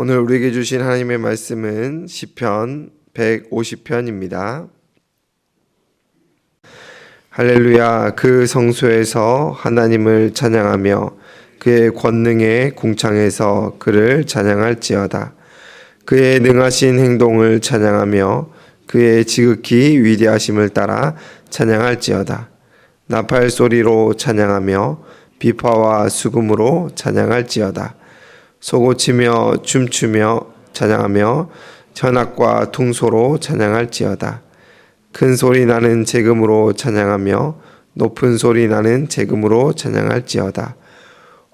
오늘 우리에게 주신 하나님의 말씀은 시편 150편입니다. 할렐루야. 그 성소에서 하나님을 찬양하며 그의 권능의 궁창에서 그를 찬양할지어다. 그의 능하신 행동을 찬양하며 그의 지극히 위대하심을 따라 찬양할지어다. 나팔 소리로 찬양하며 비파와 수금으로 찬양할지어다. 소고치며 춤추며 찬양하며 현악과 퉁소로 찬양할지어다. 큰 소리 나는 재금으로 찬양하며 높은 소리 나는 재금으로 찬양할지어다.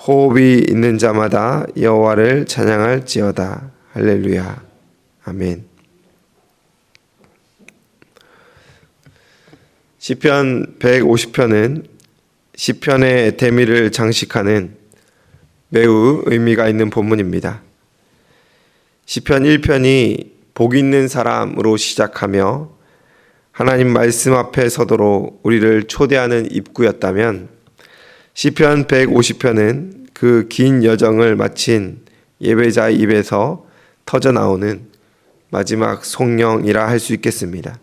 호흡이 있는 자마다 여호와를 찬양할지어다. 할렐루야. 아멘. 시편 150편은 시편의 대미를 장식하는 매우 의미가 있는 본문입니다. 시편 1편이 복 있는 사람으로 시작하며 하나님 말씀 앞에 서도록 우리를 초대하는 입구였다면 시편 150편은 그 긴 여정을 마친 예배자의 입에서 터져나오는 마지막 송영이라 할 수 있겠습니다.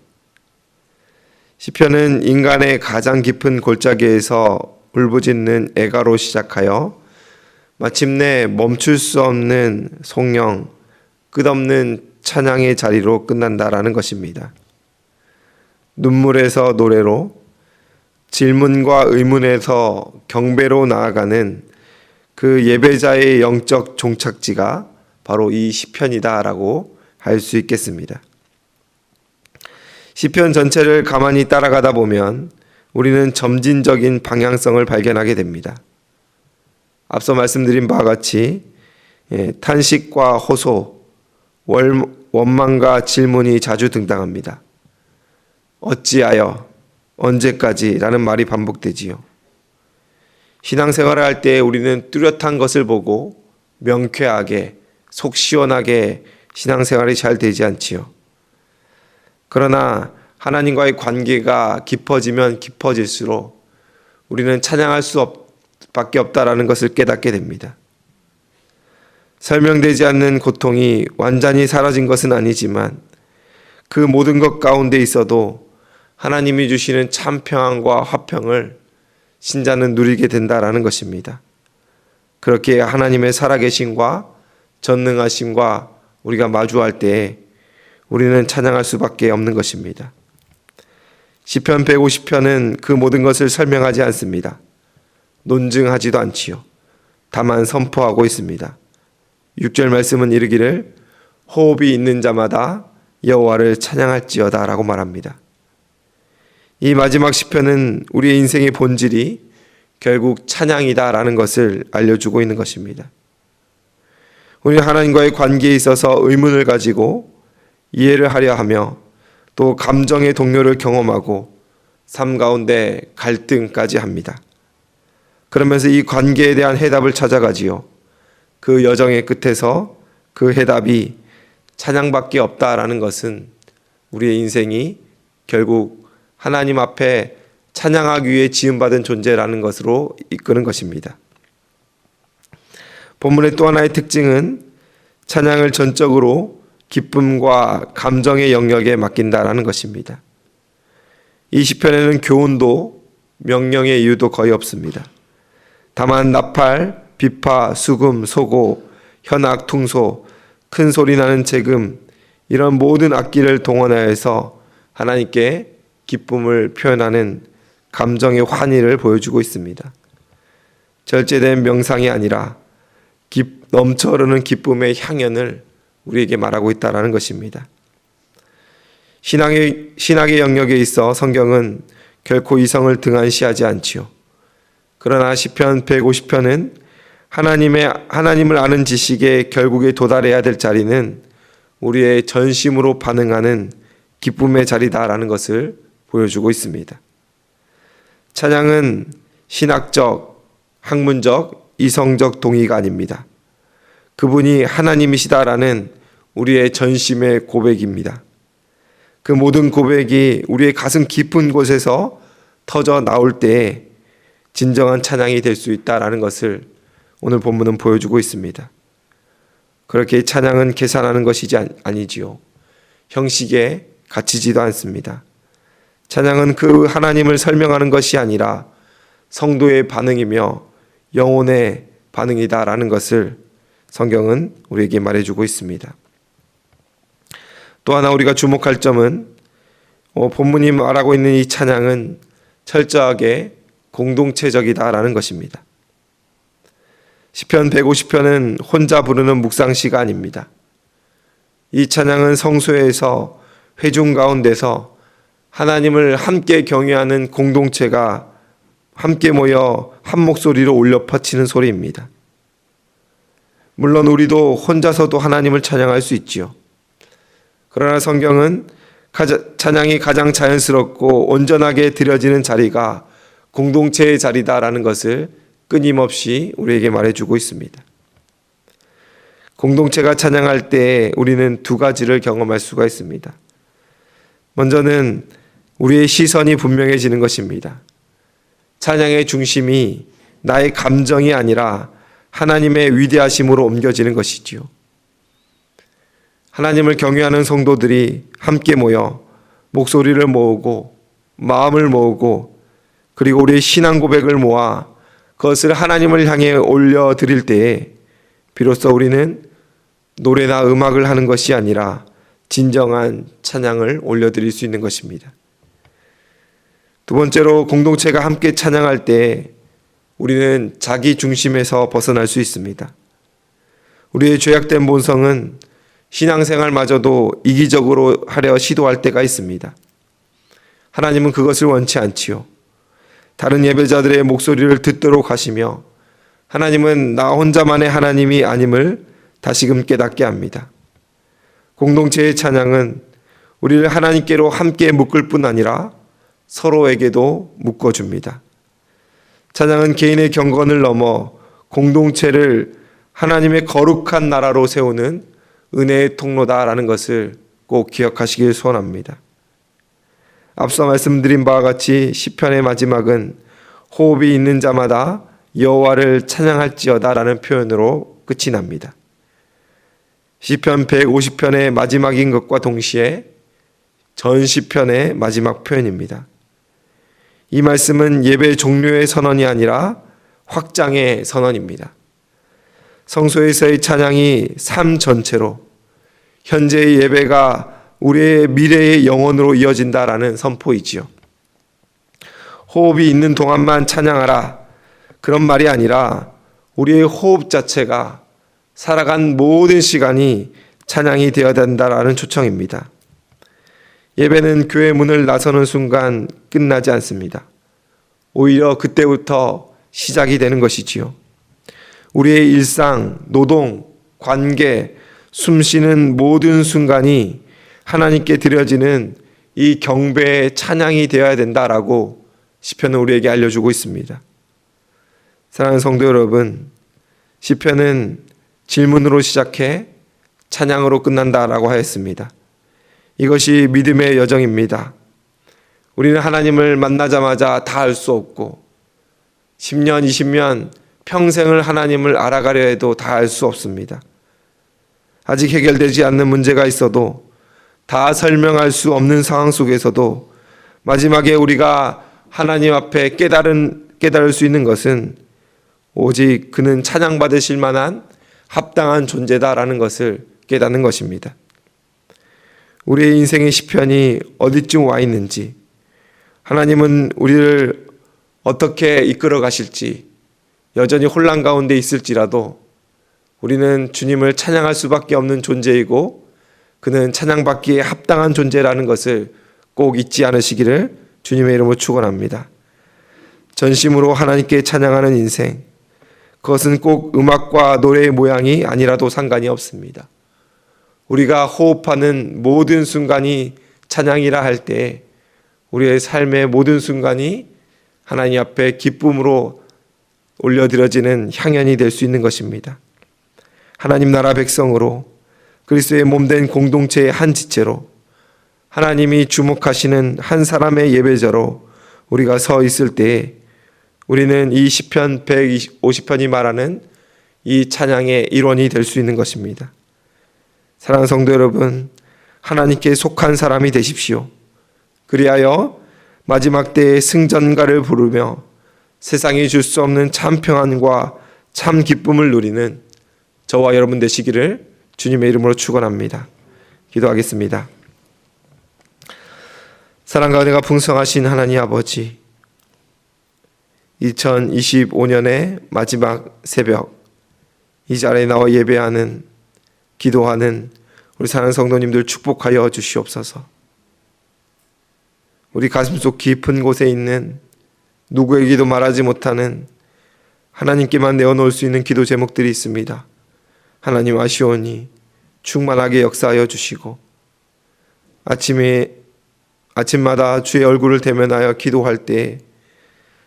시편은 인간의 가장 깊은 골짜기에서 울부짖는 애가로 시작하여 마침내 멈출 수 없는 송영, 끝없는 찬양의 자리로 끝난다라는 것입니다. 눈물에서 노래로, 질문과 의문에서 경배로 나아가는 그 예배자의 영적 종착지가 바로 이 시편이다라고 할 수 있겠습니다. 시편 전체를 가만히 따라가다 보면 우리는 점진적인 방향성을 발견하게 됩니다. 앞서 말씀드린 바와 같이 탄식과 호소, 원망과 질문이 자주 등장합니다. 어찌하여, 언제까지? 라는 말이 반복되지요. 신앙생활을 할 때 우리는 뚜렷한 것을 보고 명쾌하게, 속 시원하게 신앙생활이 잘 되지 않지요. 그러나 하나님과의 관계가 깊어지면 깊어질수록 우리는 찬양할 수밖에 없다라는 것을 깨닫게 됩니다. 설명되지 않는 고통이 완전히 사라진 것은 아니지만 그 모든 것 가운데 있어도 하나님이 주시는 참 평안과 화평을 신자는 누리게 된다라는 것입니다. 그렇게 하나님의 살아계심과 전능하심과 우리가 마주할 때 우리는 찬양할 수밖에 없는 것입니다. 시편 150편은 그 모든 것을 설명하지 않습니다. 논증하지도 않지요. 다만 선포하고 있습니다. 6절 말씀은 이르기를 호흡이 있는 자마다 여호와를 찬양할지어다 라고 말합니다. 이 마지막 시편은 우리의 인생의 본질이 결국 찬양이다라는 것을 알려주고 있는 것입니다. 우리는 하나님과의 관계에 있어서 의문을 가지고 이해를 하려 하며 또 감정의 동요를 경험하고 삶 가운데 갈등까지 합니다. 그러면서 이 관계에 대한 해답을 찾아가지요. 그 여정의 끝에서 그 해답이 찬양밖에 없다라는 것은 우리의 인생이 결국 하나님 앞에 찬양하기 위해 지음받은 존재라는 것으로 이끄는 것입니다. 본문의 또 하나의 특징은 찬양을 전적으로 기쁨과 감정의 영역에 맡긴다라는 것입니다. 이 시편에는 교훈도 명령의 이유도 거의 없습니다. 다만 나팔, 비파, 수금, 소고, 현악, 퉁소, 큰 소리 나는 재금 이런 모든 악기를 동원하여서 하나님께 기쁨을 표현하는 감정의 환희를 보여주고 있습니다. 절제된 명상이 아니라 넘쳐 흐르는 기쁨의 향연을 우리에게 말하고 있다는 것입니다. 신학의 영역에 있어 성경은 결코 이성을 등한시하지 않지요. 그러나 시편 150편은 하나님을 아는 지식에 결국에 도달해야 될 자리는 우리의 전심으로 반응하는 기쁨의 자리다라는 것을 보여주고 있습니다. 찬양은 신학적, 학문적, 이성적 동의가 아닙니다. 그분이 하나님이시다라는 우리의 전심의 고백입니다. 그 모든 고백이 우리의 가슴 깊은 곳에서 터져 나올 때에 진정한 찬양이 될 수 있다라는 것을 오늘 본문은 보여주고 있습니다. 그렇게 찬양은 계산하는 것이지 아니지요. 형식에 갇히지도 않습니다. 찬양은 그 하나님을 설명하는 것이 아니라 성도의 반응이며 영혼의 반응이다라는 것을 성경은 우리에게 말해주고 있습니다. 또 하나 우리가 주목할 점은 본문이 말하고 있는 이 찬양은 철저하게 공동체적이다라는 것입니다. 시편 150편은 혼자 부르는 묵상시가 아닙니다. 이 찬양은 성소에서 회중 가운데서 하나님을 함께 경외하는 공동체가 함께 모여 한 목소리로 울려 퍼치는 소리입니다. 물론 우리도 혼자서도 하나님을 찬양할 수 있지요. 그러나 성경은 찬양이 가장 자연스럽고 온전하게 드려지는 자리가 공동체의 자리다라는 것을 끊임없이 우리에게 말해주고 있습니다. 공동체가 찬양할 때 우리는 두 가지를 경험할 수가 있습니다. 먼저는 우리의 시선이 분명해지는 것입니다. 찬양의 중심이 나의 감정이 아니라 하나님의 위대하심으로 옮겨지는 것이지요. 하나님을 경외하는 성도들이 함께 모여 목소리를 모으고 마음을 모으고 그리고 우리의 신앙 고백을 모아 그것을 하나님을 향해 올려드릴 때에 비로소 우리는 노래나 음악을 하는 것이 아니라 진정한 찬양을 올려드릴 수 있는 것입니다. 두 번째로 공동체가 함께 찬양할 때 우리는 자기 중심에서 벗어날 수 있습니다. 우리의 죄악된 본성은 신앙생활마저도 이기적으로 하려 시도할 때가 있습니다. 하나님은 그것을 원치 않지요. 다른 예배자들의 목소리를 듣도록 하시며 하나님은 나 혼자만의 하나님이 아님을 다시금 깨닫게 합니다. 공동체의 찬양은 우리를 하나님께로 함께 묶을 뿐 아니라 서로에게도 묶어줍니다. 찬양은 개인의 경건을 넘어 공동체를 하나님의 거룩한 나라로 세우는 은혜의 통로다라는 것을 꼭 기억하시길 소원합니다. 앞서 말씀드린 바와 같이 시편의 마지막은 호흡이 있는 자마다 여호와를 찬양할지어다라는 표현으로 끝이 납니다. 시편 150편의 마지막인 것과 동시에 전 시편의 마지막 표현입니다. 이 말씀은 예배 종료의 선언이 아니라 확장의 선언입니다. 성소에서의 찬양이 삶 전체로 현재의 예배가 우리의 미래의 영혼으로 이어진다라는 선포이지요. 호흡이 있는 동안만 찬양하라 그런 말이 아니라 우리의 호흡 자체가 살아간 모든 시간이 찬양이 되어야 된다라는 초청입니다. 예배는 교회 문을 나서는 순간 끝나지 않습니다. 오히려 그때부터 시작이 되는 것이지요. 우리의 일상, 노동, 관계, 숨쉬는 모든 순간이 하나님께 드려지는 이 경배의 찬양이 되어야 된다라고 시편은 우리에게 알려주고 있습니다. 사랑하는 성도 여러분, 시편은 질문으로 시작해 찬양으로 끝난다라고 하였습니다. 이것이 믿음의 여정입니다. 우리는 하나님을 만나자마자 다 알 수 없고 10년, 20년 평생을 하나님을 알아가려 해도 다 알 수 없습니다. 아직 해결되지 않는 문제가 있어도 다 설명할 수 없는 상황 속에서도 마지막에 우리가 하나님 앞에 깨달을 수 있는 것은 오직 그는 찬양받으실 만한 합당한 존재다라는 것을 깨닫는 것입니다. 우리의 인생의 시편이 어디쯤 와 있는지, 하나님은 우리를 어떻게 이끌어 가실지 여전히 혼란 가운데 있을지라도 우리는 주님을 찬양할 수밖에 없는 존재이고 그는 찬양받기에 합당한 존재라는 것을 꼭 잊지 않으시기를 주님의 이름으로 축원합니다. 전심으로 하나님께 찬양하는 인생, 그것은 꼭 음악과 노래의 모양이 아니라도 상관이 없습니다. 우리가 호흡하는 모든 순간이 찬양이라 할 때 우리의 삶의 모든 순간이 하나님 앞에 기쁨으로 올려드려지는 향연이 될 수 있는 것입니다. 하나님 나라 백성으로 그리스도의 몸된 공동체의 한 지체로 하나님이 주목하시는 한 사람의 예배자로 우리가 서 있을 때에 우리는 이 시편 150편이 말하는 이 찬양의 일원이 될 수 있는 것입니다. 사랑하는 성도 여러분, 하나님께 속한 사람이 되십시오. 그리하여 마지막 때에 승전가를 부르며 세상이 줄 수 없는 참 평안과 참 기쁨을 누리는 저와 여러분 되시기를 주님의 이름으로 축원합니다. 기도하겠습니다. 사랑과 은혜가 풍성하신 하나님 아버지, 2025년의 마지막 새벽 이 자리에 나와 예배하는, 기도하는 우리 사랑하는 성도님들 축복하여 주시옵소서. 우리 가슴속 깊은 곳에 있는 누구에게도 말하지 못하는 하나님께만 내어놓을 수 있는 기도 제목들이 있습니다. 하나님 아시오니 충만하게 역사하여 주시고, 아침마다 주의 얼굴을 대면하여 기도할 때,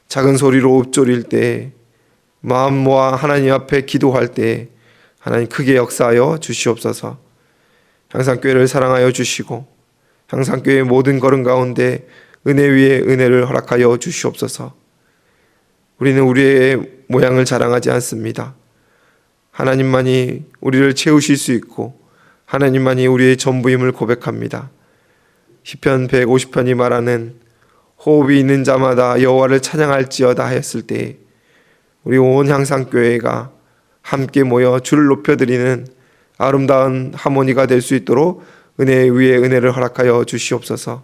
작은 소리로 읊조릴 때, 마음 모아 하나님 앞에 기도할 때 하나님 크게 역사하여 주시옵소서. 향상교회를 사랑하여 주시고 향상교회의 모든 걸음 가운데 은혜 위에 은혜를 허락하여 주시옵소서. 우리는 우리의 모양을 자랑하지 않습니다. 하나님만이 우리를 채우실 수 있고 하나님만이 우리의 전부임을 고백합니다. 시편 150편이 말하는 호흡이 있는 자마다 여호와를 찬양할지어다 하였을 때 우리 온 향상교회가 함께 모여 주를 높여드리는 아름다운 하모니가 될 수 있도록 은혜 위에 은혜를 허락하여 주시옵소서.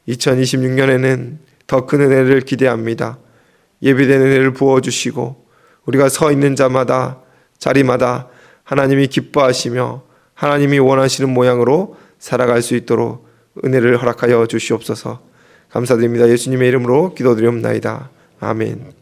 2026년에는 더 큰 은혜를 기대합니다. 예비된 은혜를 부어주시고 우리가 서 있는 자마다 자리마다 하나님이 기뻐하시며 하나님이 원하시는 모양으로 살아갈 수 있도록 은혜를 허락하여 주시옵소서. 감사드립니다. 예수님의 이름으로 기도드리옵나이다. 아멘.